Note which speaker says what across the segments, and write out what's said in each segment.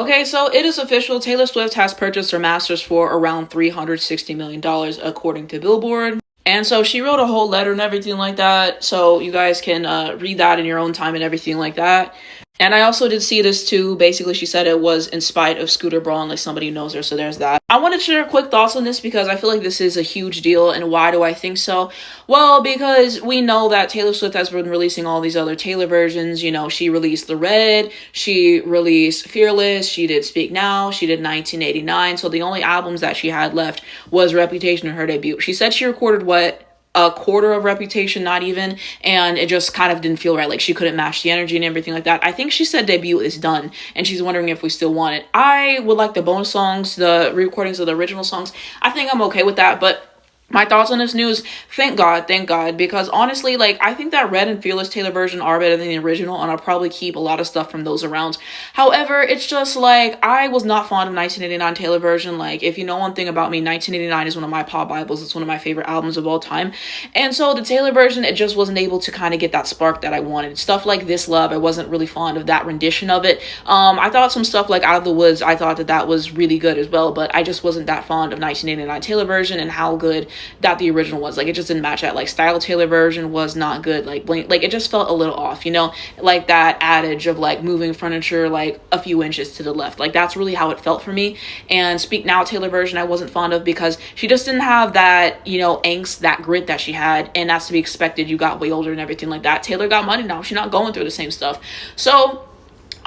Speaker 1: Okay, so it is official. Taylor Swift has purchased her masters for around $360 million, according to Billboard. And so she wrote a whole letter and everything like that. So you guys can read that in your own time and everything like that. And I also did see this too. Basically, she said it was in spite of Scooter Braun, like somebody who knows her. So there's that. I want to share quick thoughts on this because I feel like this is a huge deal. And why do I think so? Well, because we know that Taylor Swift has been releasing all these other Taylor versions. You know, she released The Red, she released Fearless, she did Speak Now, she did 1989. So the only albums that she had left was Reputation and her debut. She said she recorded a quarter of Reputation, not even, and it just kind of didn't feel right. Like she couldn't match the energy and everything like that. I think she said debut is done and she's wondering if we still want it. I would like the bonus songs, the re-recordings of the original songs. I think I'm okay with that, but my thoughts on this news, thank God, because honestly, like, I think that Red and Fearless Taylor version are better than the original, and I'll probably keep a lot of stuff from those around. However, it's just, like, I was not fond of 1989 Taylor version. Like, if you know one thing about me, 1989 is one of my pop bibles. It's one of my favorite albums of all time, and so the Taylor version, it just wasn't able to kind of get that spark that I wanted. Stuff like This Love, I wasn't really fond of that rendition of it. I thought some stuff like Out of the Woods, I thought that was really good as well, but I just wasn't that fond of 1989 Taylor version and how good that the original was. Like, it just didn't match that. Like, Style Taylor version was not good. Like it just felt a little off, you know, like that adage of like moving furniture like a few inches to the left. Like, that's really how it felt for me. And Speak Now Taylor version I wasn't fond of because she just didn't have that, you know, angst, that grit that she had, and that's to be expected. You got way older and everything like that. Taylor got money now, she's not going through the same stuff. So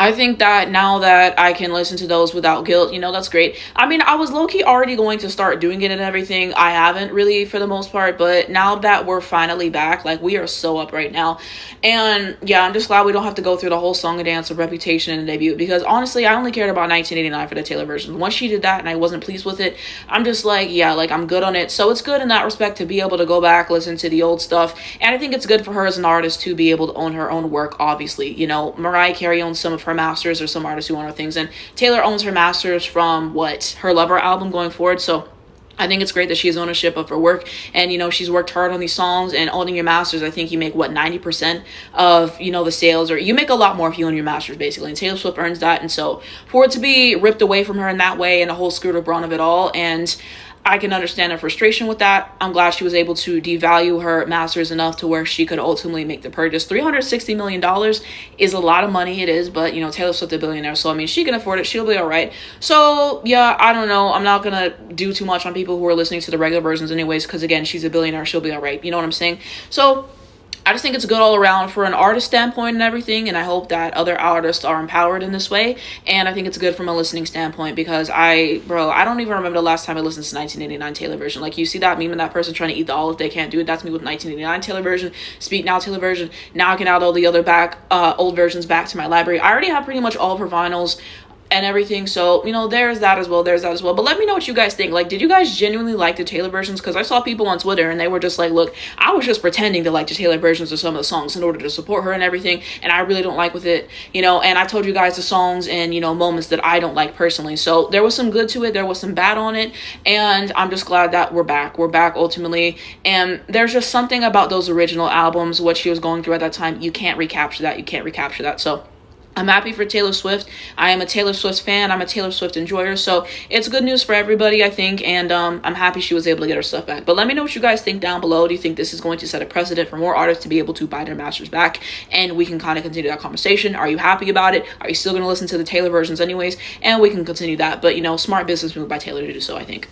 Speaker 1: I think that now that I can listen to those without guilt, you know, that's great. I mean, I was low-key already going to start doing it and everything. I haven't really for the most part, but now that we're finally back, like, we are so up right now. And yeah, I'm just glad we don't have to go through the whole song and dance of Reputation and Debut, because honestly, I only cared about 1989 for the Taylor version. Once she did that and I wasn't pleased with it, I'm just like, yeah, like, I'm good on it. So it's good in that respect to be able to go back, listen to the old stuff. And I think it's good for her as an artist to be able to own her own work, obviously. You know, Mariah Carey owns some of her masters, or some artists who own her things, and Taylor owns her masters from her Lover album going forward. So I think it's great that she has ownership of her work, and, you know, she's worked hard on these songs. And owning your masters, I think you make 90% of, you know, the sales, or you make a lot more if you own your masters, basically. And Taylor Swift earns that. And so for it to be ripped away from her in that way, and a whole Scooter Braun of it all, and I can understand her frustration with that. I'm glad she was able to devalue her masters enough to where she could ultimately make the purchase. $360 million is a lot of money, it is, but, you know, Taylor Swift a billionaire, so I mean, she can afford it, she'll be all right. So yeah, I don't know, I'm not gonna do too much on people who are listening to the regular versions anyways, because again, she's a billionaire, she'll be all right, you know what I'm saying? So I just think it's good all around for an artist standpoint and everything, and I hope that other artists are empowered in this way. And I think it's good from a listening standpoint, because I don't even remember the last time I listened to 1989 Taylor version. Like, you see that meme of that person trying to eat the olive, they can't do it. That's me with 1989 Taylor version, Speak Now Taylor version. Now I can add all the other old versions back to my library. I already have pretty much all of her vinyls and everything, so, you know, there's that as well. But let me know what you guys think. Like, did you guys genuinely like the Taylor versions? Because I saw people on Twitter and they were just like, look, I was just pretending to like the Taylor versions of some of the songs in order to support her and everything, and I really don't like with it, you know. And I told you guys the songs and, you know, moments that I don't like personally. So there was some good to it, there was some bad on it, and I'm just glad that we're back ultimately. And there's just something about those original albums, what she was going through at that time, you can't recapture that. So I'm happy for Taylor Swift. I am a Taylor Swift fan. I'm a Taylor Swift enjoyer. So it's good news for everybody, I think. And I'm happy she was able to get her stuff back. But let me know what you guys think down below. Do you think this is going to set a precedent for more artists to be able to buy their masters back? And we can kind of continue that conversation. Are you happy about it? Are you still going to listen to the Taylor versions anyways? And we can continue that. But, you know, smart business move by Taylor to do so, I think.